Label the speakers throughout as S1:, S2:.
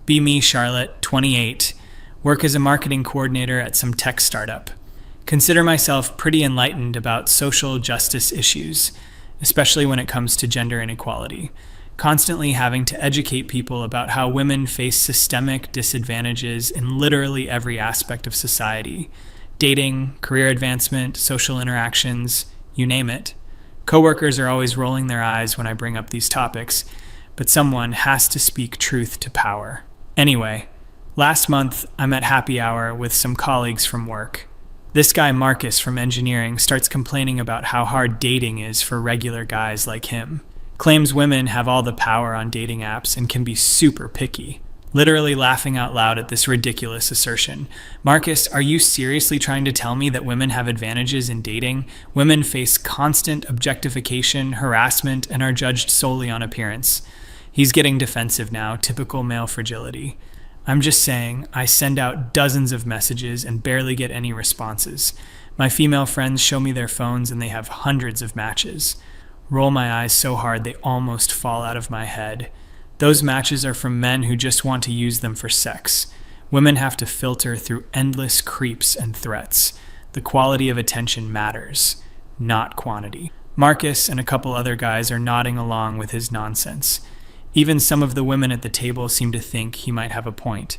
S1: Be me, Charlotte, 28. Work as a marketing coordinator at some tech startup. Consider myself pretty enlightened about social justice issues, especially when it comes to gender inequality. Constantly having to educate people about how women face systemic disadvantages in literally every aspect of society. Dating, career advancement, social interactions, you name it. Coworkers are always rolling their eyes when I bring up these topics, but someone has to speak truth to power. Anyway, last month I'm at happy hour with some colleagues from work. This guy Marcus from engineering starts complaining about how hard dating is for regular guys like him. Claims women have all the power on dating apps and can be super picky. Literally laughing out loud at this ridiculous assertion. Marcus, are you seriously trying to tell me that women have advantages in dating? Women face constant objectification, harassment, and are judged solely on appearance. He's getting defensive now, typical male fragility. I'm just saying, I send out dozens of messages and barely get any responses. My female friends show me their phones and they have hundreds of matches. Roll my eyes so hard they almost fall out of my head. Those matches are from men who just want to use them for sex. Women have to filter through endless creeps and threats. The quality of attention matters, not quantity. Marcus and a couple other guys are nodding along with his nonsense. Even some of the women at the table seem to think he might have a point.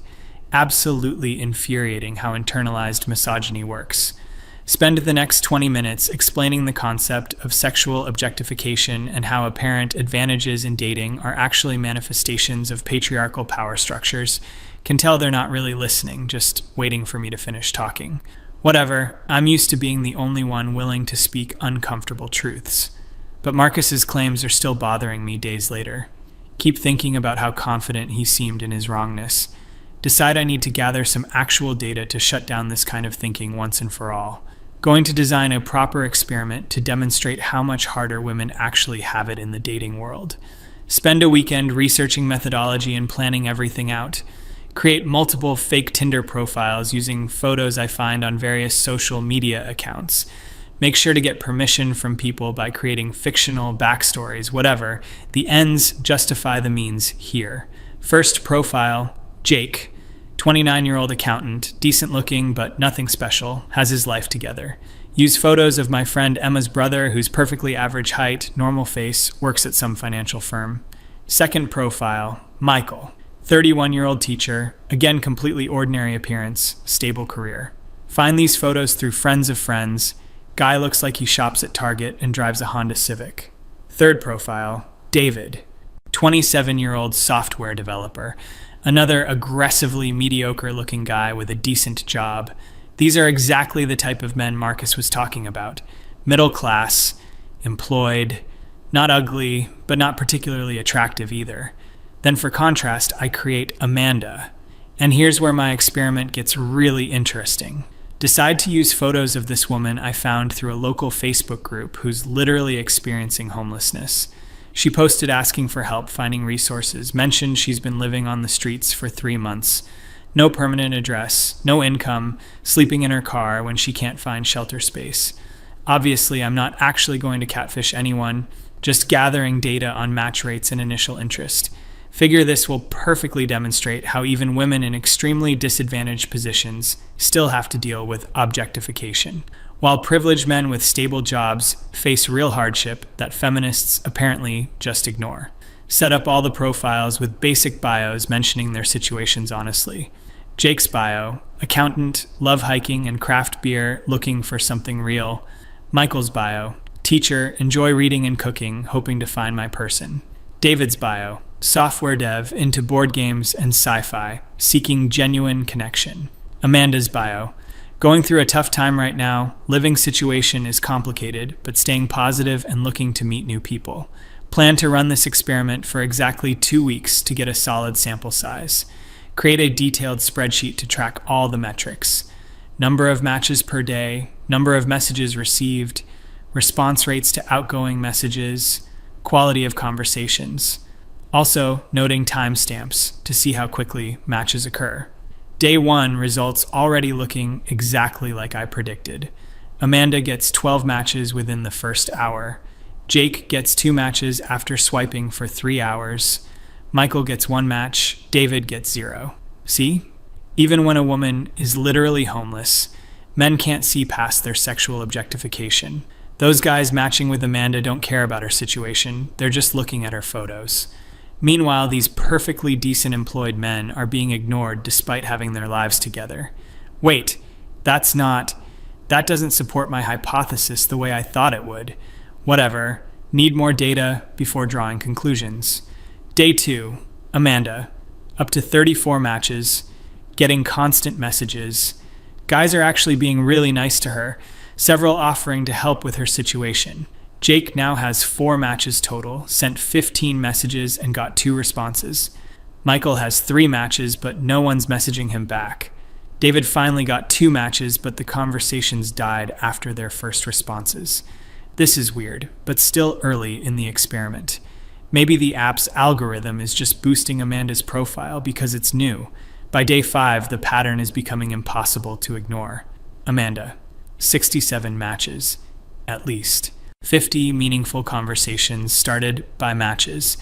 S1: Absolutely infuriating how internalized misogyny works. Spend the next 20 minutes explaining the concept of sexual objectification and how apparent advantages in dating are actually manifestations of patriarchal power structures. Can tell they're not really listening, just waiting for me to finish talking. Whatever, I'm used to being the only one willing to speak uncomfortable truths. But Marcus's claims are still bothering me days later. Keep thinking about how confident he seemed in his wrongness. Decide I need to gather some actual data to shut down this kind of thinking once and for all. Going to design a proper experiment to demonstrate how much harder women actually have it in the dating world. Spend a weekend researching methodology and planning everything out. Create multiple fake Tinder profiles using photos I find on various social media accounts. Make sure to get permission from people by creating fictional backstories, whatever. The ends justify the means here. First profile, Jake. 29-year-old accountant, decent looking but nothing special, has his life together. Use photos of my friend Emma's brother, who's perfectly average height, normal face, works at some financial firm. Second profile, Michael. 31-year-old teacher, again completely ordinary appearance, stable career. Find these photos through friends of friends. Guy looks like he shops at Target and drives a Honda Civic. Third profile, David. 27-year-old software developer. Another aggressively mediocre-looking guy with a decent job. These are exactly the type of men Marcus was talking about. Middle class, employed, not ugly, but not particularly attractive either. Then for contrast, I create Amanda. And here's where my experiment gets really interesting. Decide to use photos of this woman I found through a local Facebook group who's literally experiencing homelessness. She posted asking for help finding resources, mentioned she's been living on the streets for 3 months. No permanent address, no income, sleeping in her car when she can't find shelter space. Obviously, I'm not actually going to catfish anyone, just gathering data on match rates and initial interest. Figure this will perfectly demonstrate how even women in extremely disadvantaged positions still have to deal with objectification, while privileged men with stable jobs face real hardship that feminists apparently just ignore. Set up all the profiles with basic bios mentioning their situations honestly. Jake's bio, accountant, love hiking and craft beer, looking for something real. Michael's bio, teacher, enjoy reading and cooking, hoping to find my person. David's bio, software dev, into board games and sci-fi, seeking genuine connection. Amanda's bio, going through a tough time right now, living situation is complicated, but staying positive and looking to meet new people. Plan to run this experiment for exactly 2 weeks to get a solid sample size. Create a detailed spreadsheet to track all the metrics. Number of matches per day, number of messages received, response rates to outgoing messages, quality of conversations. Also, noting timestamps to see how quickly matches occur. Day 1 results already looking exactly like I predicted. Amanda gets 12 matches within the first hour. Jake gets 2 matches after swiping for 3 hours. Michael gets 1 match, David gets 0. See? Even when a woman is literally homeless, men can't see past their sexual objectification. Those guys matching with Amanda don't care about her situation, they're just looking at her photos. Meanwhile, these perfectly decent employed men are being ignored despite having their lives together. Wait, that doesn't support my hypothesis the way I thought it would. Whatever, need more data before drawing conclusions. Day 2, Amanda, up to 34 matches, getting constant messages. Guys are actually being really nice to her, several offering to help with her situation. Jake now has 4 matches total, sent 15 messages and got 2 responses. Michael has 3 matches, but no one's messaging him back. David finally got 2 matches, but the conversations died after their first responses. This is weird, but still early in the experiment. Maybe the app's algorithm is just boosting Amanda's profile because it's new. By day 5, the pattern is becoming impossible to ignore. Amanda, 67 matches, at least. 50 meaningful conversations started by matches.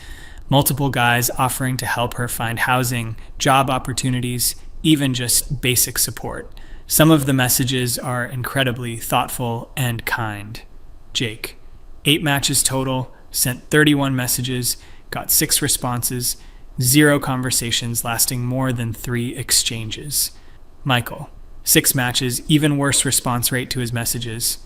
S1: Multiple guys offering to help her find housing, job opportunities, even just basic support. Some of the messages are incredibly thoughtful and kind. Jake, 8 matches total, sent 31 messages, got 6 responses, 0 conversations lasting more than 3 exchanges. Michael, 6 matches, even worse response rate to his messages.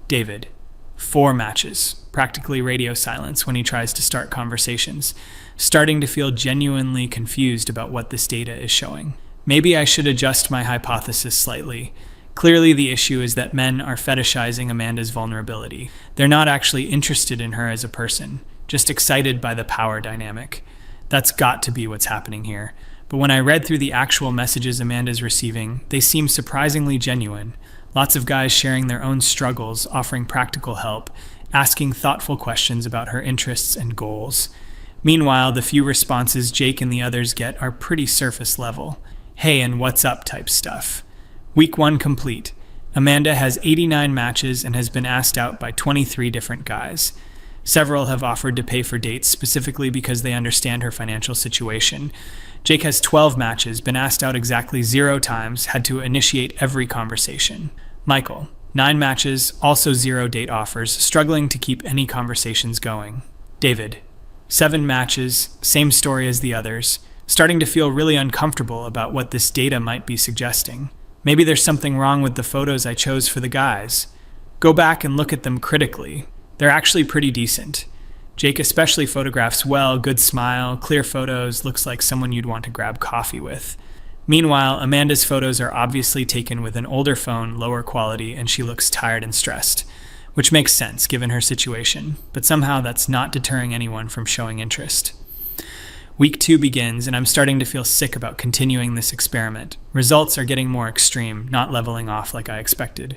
S1: David, 4 matches, practically radio silence when he tries to start conversations, starting to feel genuinely confused about what this data is showing. Maybe I should adjust my hypothesis slightly. Clearly the issue is that men are fetishizing Amanda's vulnerability. They're not actually interested in her as a person, just excited by the power dynamic. That's got to be what's happening here. But when I read through the actual messages Amanda's receiving, they seem surprisingly genuine. Lots of guys sharing their own struggles, offering practical help, asking thoughtful questions about her interests and goals. Meanwhile, the few responses Jake and the others get are pretty surface level. Hey and what's up type stuff. Week 1 complete. Amanda has 89 matches and has been asked out by 23 different guys. Several have offered to pay for dates specifically because they understand her financial situation. Jake has 12 matches, been asked out exactly 0 times, had to initiate every conversation. Michael, 9 matches, also 0 date offers, struggling to keep any conversations going. David, 7 matches, same story as the others, starting to feel really uncomfortable about what this data might be suggesting. Maybe there's something wrong with the photos I chose for the guys. Go back and look at them critically. They're actually pretty decent. Jake especially photographs well, good smile, clear photos, looks like someone you'd want to grab coffee with. Meanwhile, Amanda's photos are obviously taken with an older phone, lower quality, and she looks tired and stressed, which makes sense given her situation, but somehow that's not deterring anyone from showing interest. Week 2 begins, and I'm starting to feel sick about continuing this experiment. Results are getting more extreme, not leveling off like I expected.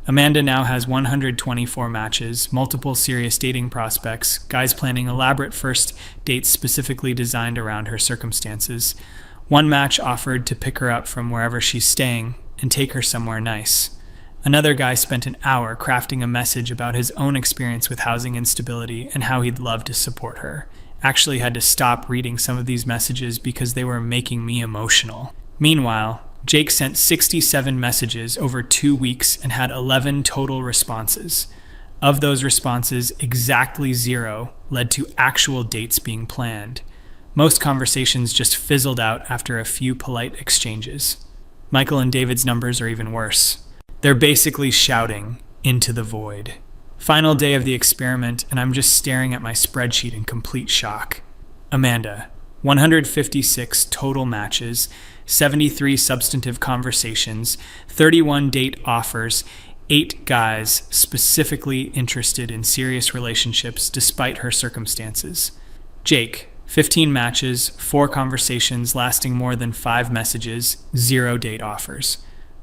S1: Amanda now has 124 matches, multiple serious dating prospects, guys planning elaborate first dates specifically designed around her circumstances. 1 match offered to pick her up from wherever she's staying and take her somewhere nice. Another guy spent an hour crafting a message about his own experience with housing instability and how he'd love to support her. Actually had to stop reading some of these messages because they were making me emotional. Meanwhile, Jake sent 67 messages over 2 weeks and had 11 total responses. Of those responses, exactly 0 led to actual dates being planned. Most conversations just fizzled out after a few polite exchanges. Michael and David's numbers are even worse. They're basically shouting into the void. Final day of the experiment, and I'm just staring at my spreadsheet in complete shock. Amanda, 156 total matches, 73 substantive conversations, 31 date offers, 8 guys specifically interested in serious relationships despite her circumstances. Jake, 15 matches, 4 conversations lasting more than 5 messages, 0 date offers.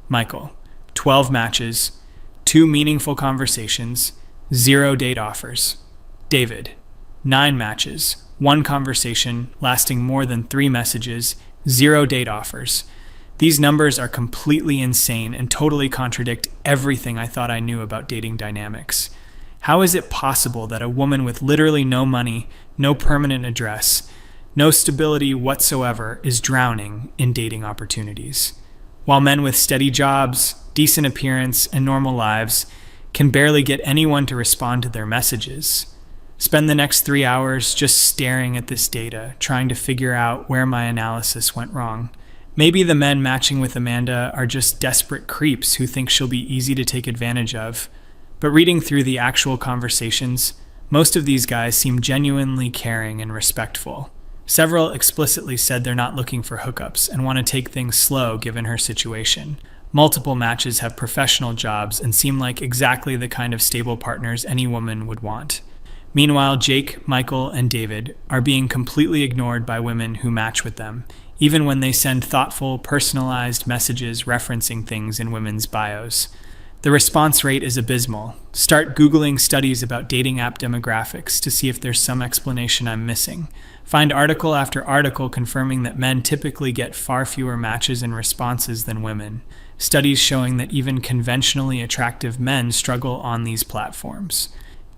S1: Michael, 12 matches, 2 meaningful conversations, 0 date offers. David, 9 matches, 1 conversation lasting more than 3 messages, 0 date offers. These numbers are completely insane and totally contradict everything I thought I knew about dating dynamics. How is it possible that a woman with literally no money, no permanent address, No stability whatsoever is drowning in dating opportunities. While men with steady jobs, decent appearance, and normal lives can barely get anyone to respond to their messages. Spend the next 3 hours just staring at this data, trying to figure out where my analysis went wrong. Maybe the men matching with Amanda are just desperate creeps who think she'll be easy to take advantage of. But reading through the actual conversations, most of these guys seem genuinely caring and respectful. Several explicitly said they're not looking for hookups and want to take things slow given her situation. Multiple matches have professional jobs and seem like exactly the kind of stable partners any woman would want. Meanwhile, Jake, Michael, and David are being completely ignored by women who match with them, even when they send thoughtful, personalized messages referencing things in women's bios. The response rate is abysmal. Start Googling studies about dating app demographics to see if there's some explanation I'm missing. Find article after article confirming that men typically get far fewer matches and responses than women. Studies showing that even conventionally attractive men struggle on these platforms.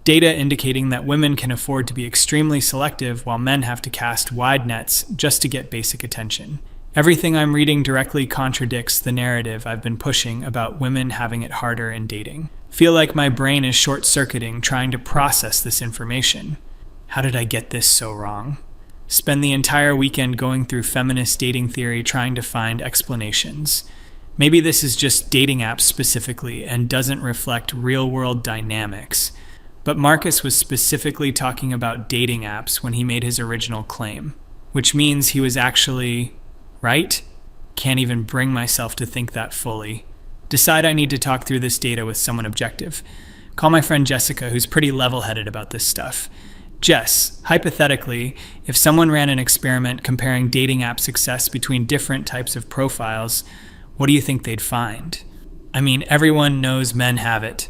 S1: Data indicating that women can afford to be extremely selective while men have to cast wide nets just to get basic attention. Everything I'm reading directly contradicts the narrative I've been pushing about women having it harder in dating. Feel like my brain is short-circuiting trying to process this information. How did I get this so wrong? Spend the entire weekend going through feminist dating theory trying to find explanations. Maybe this is just dating apps specifically and doesn't reflect real-world dynamics. But Marcus was specifically talking about dating apps when he made his original claim, which means he was actually right? Can't even bring myself to think that fully. Decide I need to talk through this data with someone objective. Call my friend Jessica, who's pretty level-headed about this stuff. Jess, hypothetically, if someone ran an experiment comparing dating app success between different types of profiles, what do you think they'd find? I mean, everyone knows men have it.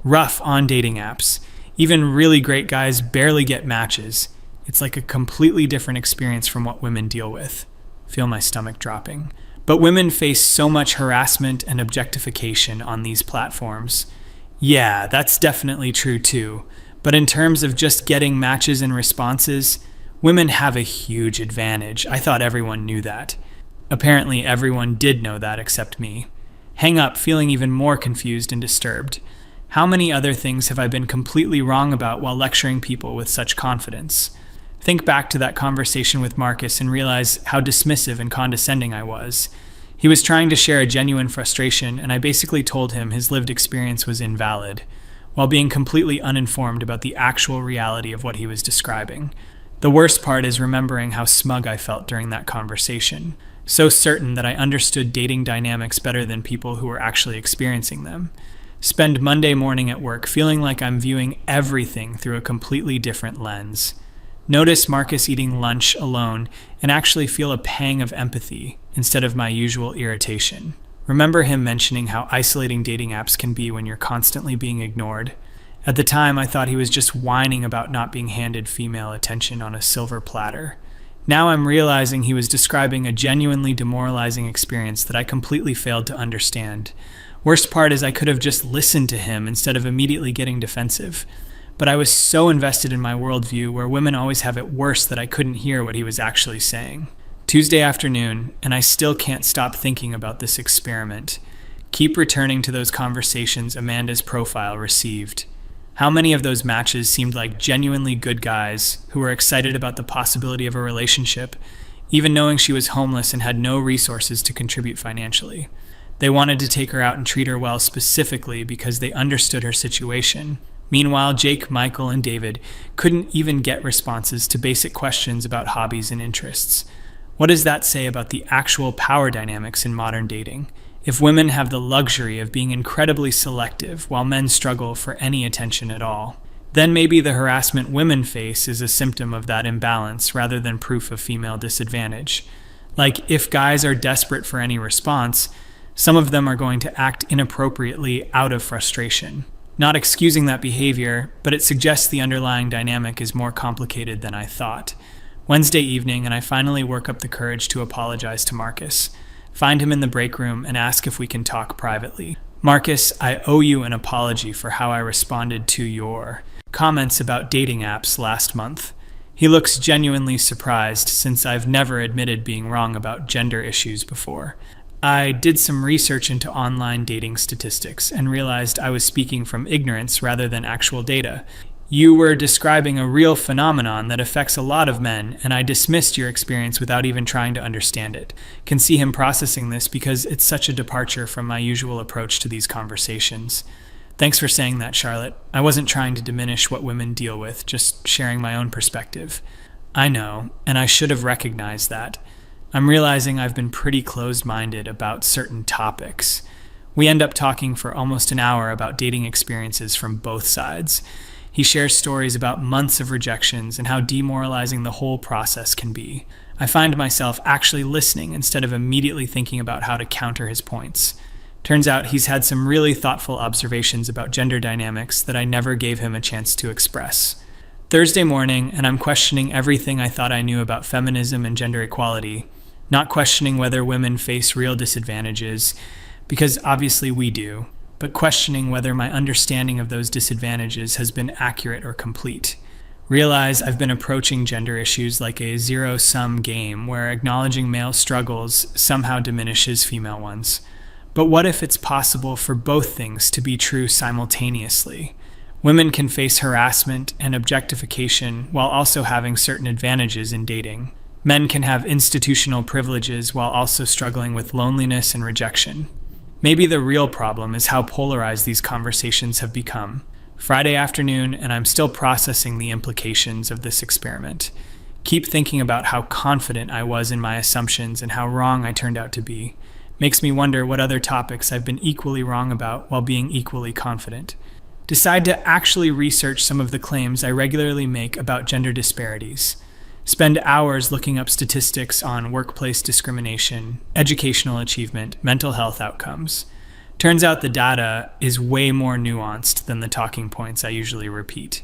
S1: Rough on dating apps. Even really great guys barely get matches. It's like a completely different experience from what women deal with. Feel my stomach dropping. But women face so much harassment and objectification on these platforms. Yeah, that's definitely true too. But in terms of just getting matches and responses, women have a huge advantage. I thought everyone knew that. Apparently everyone did know that except me. Hang up feeling even more confused and disturbed. How many other things have I been completely wrong about while lecturing people with such confidence? Think back to that conversation with Marcus and realize how dismissive and condescending I was. He was trying to share a genuine frustration, and I basically told him his lived experience was invalid, while being completely uninformed about the actual reality of what he was describing. The worst part is remembering how smug I felt during that conversation, so certain that I understood dating dynamics better than people who were actually experiencing them. Spend Monday morning at work feeling like I'm viewing everything through a completely different lens. Notice Marcus eating lunch alone and actually feel a pang of empathy instead of my usual irritation. Remember him mentioning how isolating dating apps can be when you're constantly being ignored. At the time, I thought he was just whining about not being handed female attention on a silver platter. Now I'm realizing he was describing a genuinely demoralizing experience that I completely failed to understand. Worst part is I could have just listened to him instead of immediately getting defensive. But I was so invested in my worldview where women always have it worse that I couldn't hear what he was actually saying. Tuesday afternoon, and I still can't stop thinking about this experiment. Keep returning to those conversations Amanda's profile received. How many of those matches seemed like genuinely good guys who were excited about the possibility of a relationship, even knowing she was homeless and had no resources to contribute financially? They wanted to take her out and treat her well specifically because they understood her situation. Meanwhile, Jake, Michael, and David couldn't even get responses to basic questions about hobbies and interests. What does that say about the actual power dynamics in modern dating? If women have the luxury of being incredibly selective while men struggle for any attention at all, then maybe the harassment women face is a symptom of that imbalance rather than proof of female disadvantage. Like, if guys are desperate for any response, some of them are going to act inappropriately out of frustration. Not excusing that behavior, but it suggests the underlying dynamic is more complicated than I thought. Wednesday evening, and I finally work up the courage to apologize to Marcus. Find him in the break room and ask if we can talk privately. Marcus, I owe you an apology for how I responded to your comments about dating apps last month. He looks genuinely surprised since I've never admitted being wrong about gender issues before. I did some research into online dating statistics and realized I was speaking from ignorance rather than actual data. You were describing a real phenomenon that affects a lot of men, and I dismissed your experience without even trying to understand it. Can see him processing this because it's such a departure from my usual approach to these conversations. Thanks for saying that, Charlotte. I wasn't trying to diminish what women deal with, just sharing my own perspective. I know, and I should have recognized that. I'm realizing I've been pretty closed-minded about certain topics. We end up talking for almost an hour about dating experiences from both sides. He shares stories about months of rejections and how demoralizing the whole process can be. I find myself actually listening instead of immediately thinking about how to counter his points. Turns out he's had some really thoughtful observations about gender dynamics that I never gave him a chance to express. Thursday morning, and I'm questioning everything I thought I knew about feminism and gender equality, not questioning whether women face real disadvantages, because obviously we do, but questioning whether my understanding of those disadvantages has been accurate or complete. Realize I've been approaching gender issues like a zero-sum game where acknowledging male struggles somehow diminishes female ones. But what if it's possible for both things to be true simultaneously? Women can face harassment and objectification while also having certain advantages in dating. Men can have institutional privileges while also struggling with loneliness and rejection. Maybe the real problem is how polarized these conversations have become. Friday afternoon, and I'm still processing the implications of this experiment. Keep thinking about how confident I was in my assumptions and how wrong I turned out to be. Makes me wonder what other topics I've been equally wrong about while being equally confident. Decide to actually research some of the claims I regularly make about gender disparities. Spend hours looking up statistics on workplace discrimination, educational achievement, mental health outcomes. Turns out the data is way more nuanced than the talking points I usually repeat.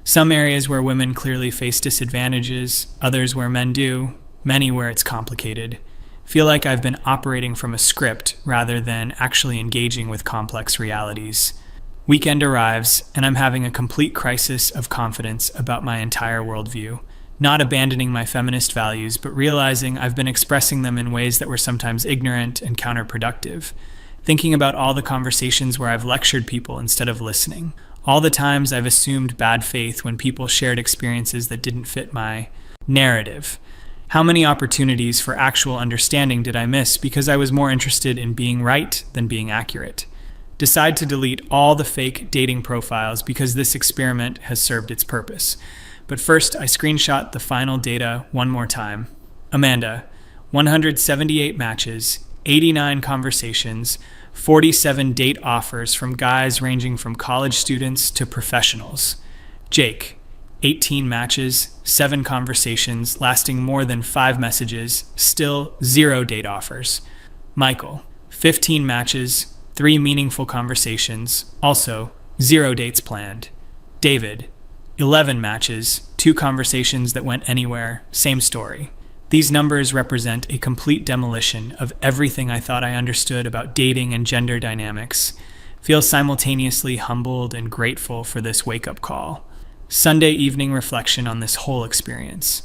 S1: Some areas where women clearly face disadvantages, others where men do, many where it's complicated. Feel like I've been operating from a script rather than actually engaging with complex realities. Weekend arrives, and I'm having a complete crisis of confidence about my entire worldview. Not abandoning my feminist values, but realizing I've been expressing them in ways that were sometimes ignorant and counterproductive. Thinking about all the conversations where I've lectured people instead of listening. All the times I've assumed bad faith when people shared experiences that didn't fit my narrative. How many opportunities for actual understanding did I miss because I was more interested in being right than being accurate? Decide to delete all the fake dating profiles because this experiment has served its purpose. But first, I screenshot the final data one more time. Amanda, 178 matches, 89 conversations, 47 date offers from guys ranging from college students to professionals. Jake, 18 matches, 7 conversations lasting more than 5 messages, still 0 date offers. Michael, 15 matches, 3 meaningful conversations, also 0 dates planned. David, 11 matches, 2 conversations that went anywhere, same story. These numbers represent a complete demolition of everything I thought I understood about dating and gender dynamics. Feel simultaneously humbled and grateful for this wake-up call. Sunday evening reflection on this whole experience.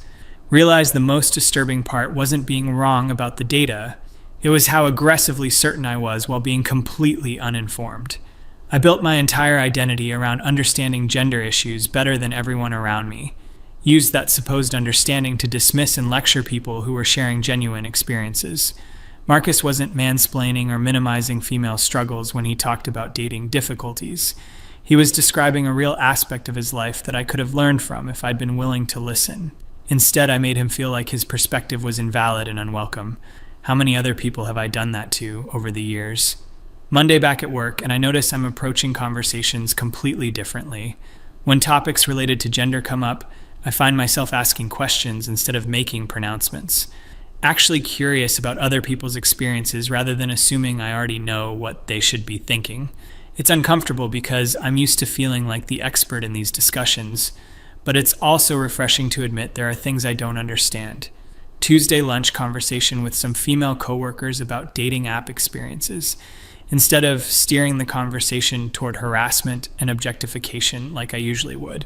S1: Realize the most disturbing part wasn't being wrong about the data. It was how aggressively certain I was while being completely uninformed. I built my entire identity around understanding gender issues better than everyone around me. Used that supposed understanding to dismiss and lecture people who were sharing genuine experiences. Marcus wasn't mansplaining or minimizing female struggles when he talked about dating difficulties. He was describing a real aspect of his life that I could have learned from if I'd been willing to listen. Instead, I made him feel like his perspective was invalid and unwelcome. How many other people have I done that to over the years? Monday back at work, and I notice I'm approaching conversations completely differently. When topics related to gender come up, I find myself asking questions instead of making pronouncements. Actually curious about other people's experiences rather than assuming I already know what they should be thinking. It's uncomfortable because I'm used to feeling like the expert in these discussions, but it's also refreshing to admit there are things I don't understand. Tuesday lunch conversation with some female coworkers about dating app experiences. Instead of steering the conversation toward harassment and objectification like I usually would.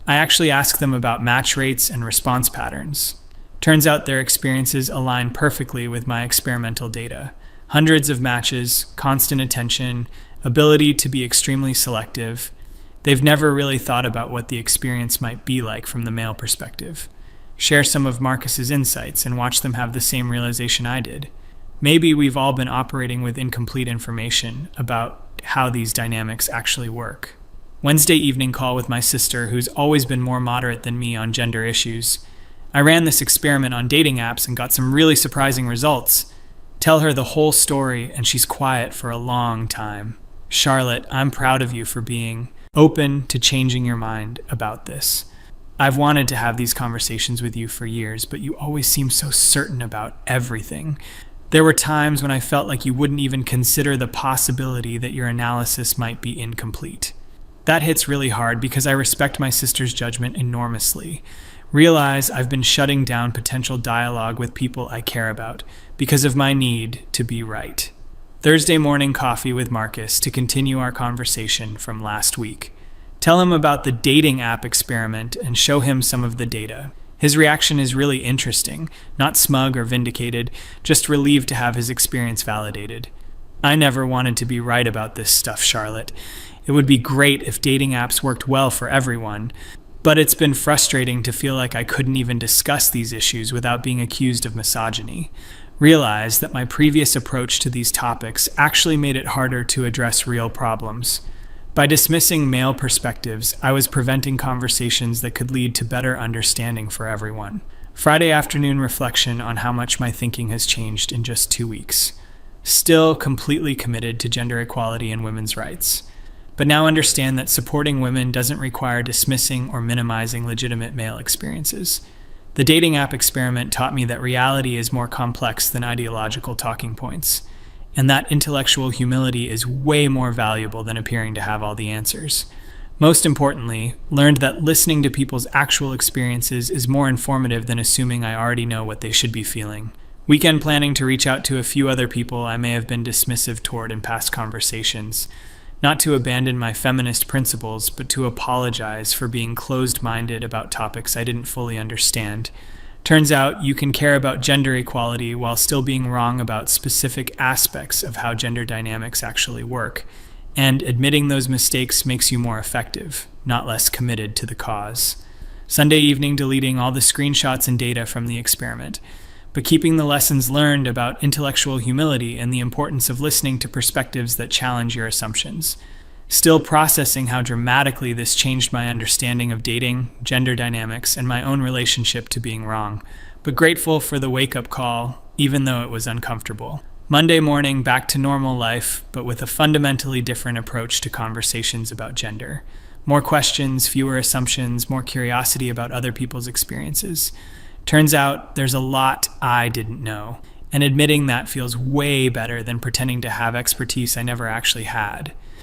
S1: I actually asked them about match rates and response patterns. Turns out their experiences align perfectly with my experimental data. Hundreds of matches, constant attention, ability to be extremely selective. They've never really thought about what the experience might be like from the male perspective. Share some of Marcus's insights and watch them have the same realization I did. Maybe we've all been operating with incomplete information about how these dynamics actually work. Wednesday evening call with my sister, who's always been more moderate than me on gender issues. I ran this experiment on dating apps and got some really surprising results. Tell her the whole story and she's quiet for a long time. Charlotte, I'm proud of you for being open to changing your mind about this. I've wanted to have these conversations with you for years, but you always seem so certain about everything. There were times when I felt like you wouldn't even consider the possibility that your analysis might be incomplete. That hits really hard because I respect my sister's judgment enormously. Realize I've been shutting down potential dialogue with people I care about because of my need to be right. Thursday morning coffee with Marcus to continue our conversation from last week. Tell him about the dating app experiment and show him some of the data. His reaction is really interesting, not smug or vindicated, just relieved to have his experience validated. I never wanted to be right about this stuff, Charlotte. It would be great if dating apps worked well for everyone, but it's been frustrating to feel like I couldn't even discuss these issues without being accused of misogyny. Realize that my previous approach to these topics actually made it harder to address real problems. By dismissing male perspectives, I was preventing conversations that could lead to better understanding for everyone. Friday afternoon reflection on how much my thinking has changed in just 2 weeks. Still completely committed to gender equality and women's rights. But now understand that supporting women doesn't require dismissing or minimizing legitimate male experiences. The dating app experiment taught me that reality is more complex than ideological talking points, and that intellectual humility is way more valuable than appearing to have all the answers. Most importantly, learned that listening to people's actual experiences is more informative than assuming I already know what they should be feeling. Weekend planning to reach out to a few other people I may have been dismissive toward in past conversations. Not to abandon my feminist principles, but to apologize for being closed-minded about topics I didn't fully understand. Turns out you can care about gender equality while still being wrong about specific aspects of how gender dynamics actually work. And admitting those mistakes makes you more effective, not less committed to the cause. Sunday evening deleting all the screenshots and data from the experiment, but keeping the lessons learned about intellectual humility and the importance of listening to perspectives that challenge your assumptions. Still processing how dramatically this changed my understanding of dating, gender dynamics, and my own relationship to being wrong, but grateful for the wake-up call, even though it was uncomfortable. Monday morning, back to normal life, but with a fundamentally different approach to conversations about gender. More questions, fewer assumptions, more curiosity about other people's experiences. Turns out there's a lot I didn't know, and admitting that feels way better than pretending to have expertise I never actually had.